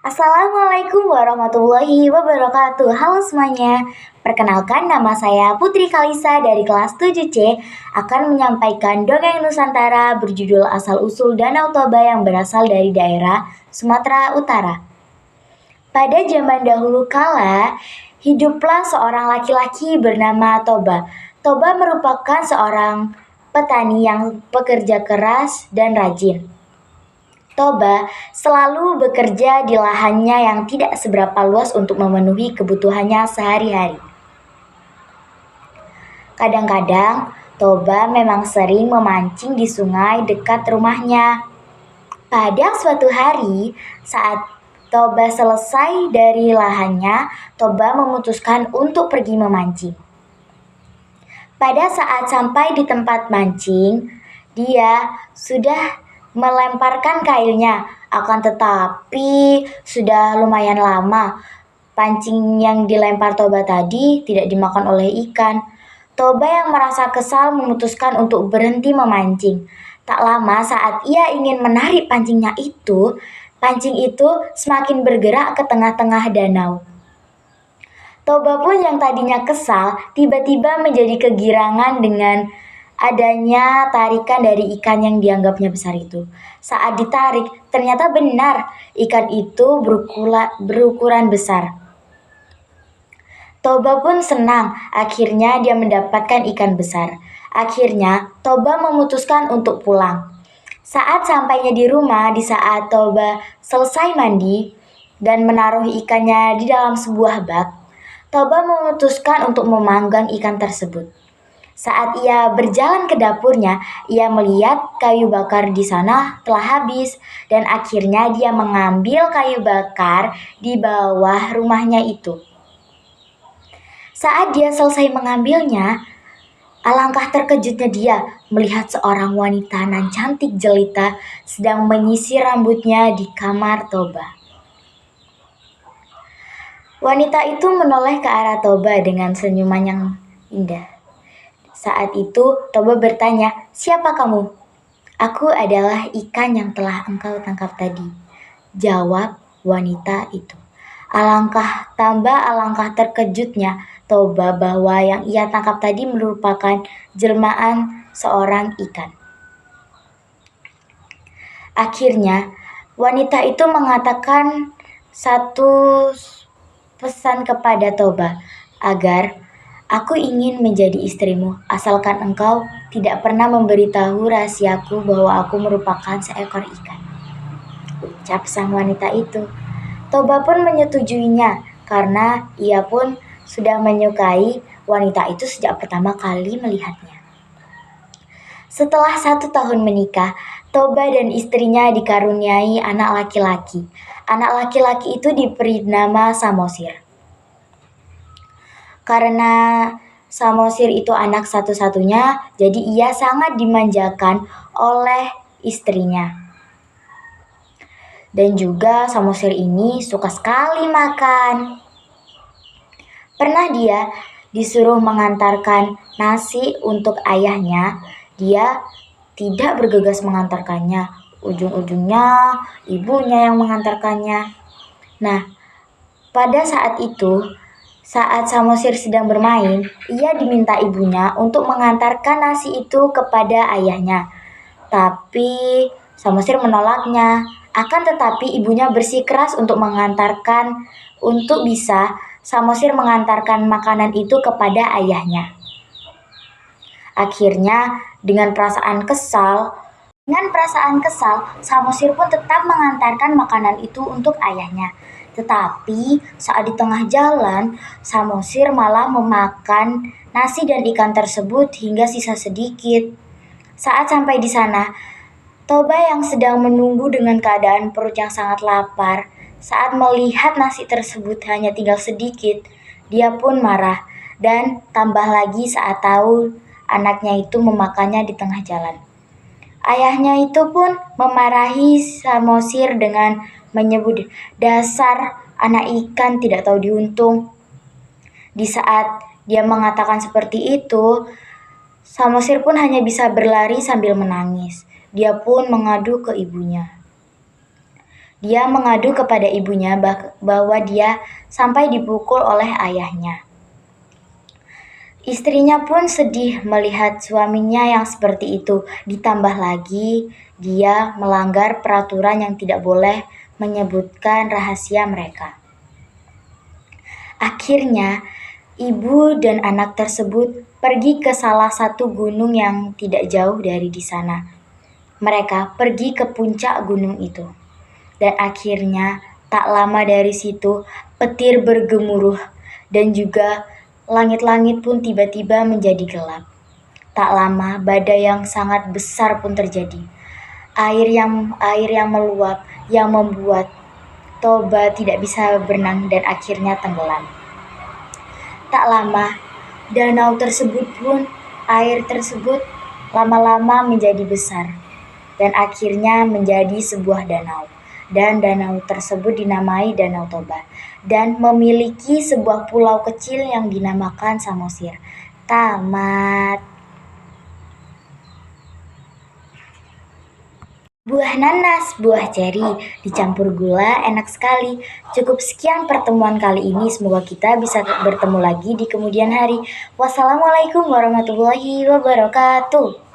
Assalamualaikum warahmatullahi wabarakatuh. Halo semuanya. Perkenalkan, nama saya Putri Kalisa dari kelas 7C akan menyampaikan dongeng Nusantara berjudul Asal-usul Danau Toba yang berasal dari daerah Sumatera Utara. Pada zaman dahulu kala, hiduplah seorang laki-laki bernama Toba. Toba merupakan seorang petani yang pekerja keras dan rajin. Toba selalu bekerja di lahannya yang tidak seberapa luas untuk memenuhi kebutuhannya sehari-hari. Kadang-kadang, Toba memang sering memancing di sungai dekat rumahnya. Pada suatu hari, saat Toba selesai dari lahannya, Toba memutuskan untuk pergi memancing. Pada saat sampai di tempat mancing, dia sudah melemparkan kailnya, akan tetapi sudah lumayan lama. Pancing yang dilempar Toba tadi tidak dimakan oleh ikan. Toba yang merasa kesal memutuskan untuk berhenti memancing. Tak lama saat ia ingin menarik pancing itu semakin bergerak ke tengah-tengah danau. Toba pun yang tadinya kesal, tiba-tiba menjadi kegirangan dengan adanya tarikan dari ikan yang dianggapnya besar itu. Saat ditarik, ternyata benar ikan itu berukuran besar. Toba pun senang, akhirnya dia mendapatkan ikan besar. Akhirnya, Toba memutuskan untuk pulang. Saat sampainya di rumah, di saat Toba selesai mandi dan menaruh ikannya di dalam sebuah bak, Toba memutuskan untuk memanggang ikan tersebut. Saat ia berjalan ke dapurnya, ia melihat kayu bakar di sana telah habis dan akhirnya dia mengambil kayu bakar di bawah rumahnya itu. Saat dia selesai mengambilnya, alangkah terkejutnya dia melihat seorang wanita nan cantik jelita sedang menyisir rambutnya di kamar Toba. Wanita itu menoleh ke arah Toba dengan senyuman yang indah. Saat itu Toba bertanya, "Siapa kamu?" "Aku adalah ikan yang telah engkau tangkap tadi," jawab wanita itu. Alangkah terkejutnya Toba bahwa yang ia tangkap tadi merupakan jelmaan seorang ikan. Akhirnya, wanita itu mengatakan satu pesan kepada Toba agar aku ingin menjadi istrimu asalkan engkau tidak pernah memberitahu rahasiaku bahwa aku merupakan seekor ikan, ucap sang wanita itu. Toba pun menyetujuinya karena ia pun sudah menyukai wanita itu sejak pertama kali melihatnya. Setelah 1 tahun menikah, Toba dan istrinya dikaruniai anak laki-laki. Anak laki-laki itu diberi nama Samosir. Karena Samosir itu anak satu-satunya, jadi ia sangat dimanjakan oleh istrinya. Dan juga Samosir ini suka sekali makan. Pernah dia disuruh mengantarkan nasi untuk ayahnya, dia tidak bergegas mengantarkannya. Ujung-ujungnya ibunya yang mengantarkannya. Nah, pada saat itu, saat Samosir sedang bermain, ia diminta ibunya untuk mengantarkan nasi itu kepada ayahnya. Tapi Samosir menolaknya. Akan tetapi ibunya bersikeras untuk bisa Samosir mengantarkan makanan itu kepada ayahnya. Akhirnya dengan perasaan kesal, Samosir pun tetap mengantarkan makanan itu untuk ayahnya. Tetapi saat di tengah jalan, Samosir malah memakan nasi dan ikan tersebut hingga sisa sedikit. Saat sampai di sana, Toba yang sedang menunggu dengan keadaan perut yang sangat lapar, saat melihat nasi tersebut hanya tinggal sedikit, dia pun marah dan tambah lagi saat tahu anaknya itu memakannya di tengah jalan. Ayahnya itu pun memarahi Samosir dengan menyebut, "Dasar anak ikan tidak tahu diuntung." Di saat dia mengatakan seperti itu, Samosir pun hanya bisa berlari sambil menangis. Dia pun mengadu ke ibunya. Dia mengadu kepada ibunya bahwa dia sampai dipukul oleh ayahnya. Istrinya pun sedih melihat suaminya yang seperti itu. Ditambah lagi, dia melanggar peraturan yang tidak boleh menyebutkan rahasia mereka. Akhirnya, ibu dan anak tersebut pergi ke salah satu gunung yang tidak jauh dari di sana. Mereka pergi ke puncak gunung itu. Dan akhirnya, tak lama dari situ, petir bergemuruh dan juga langit-langit pun tiba-tiba menjadi gelap. Tak lama, badai yang sangat besar pun terjadi. Air yang meluap yang membuat Toba tidak bisa berenang dan akhirnya tenggelam. Tak lama, air tersebut lama-lama menjadi besar dan akhirnya menjadi sebuah danau. Dan danau tersebut dinamai Danau Toba dan memiliki sebuah pulau kecil yang dinamakan Samosir. Tamat. Buah nanas, buah ceri, dicampur gula, enak sekali. Cukup sekian pertemuan kali ini, semoga kita bisa bertemu lagi di kemudian hari. Wassalamualaikum warahmatullahi wabarakatuh.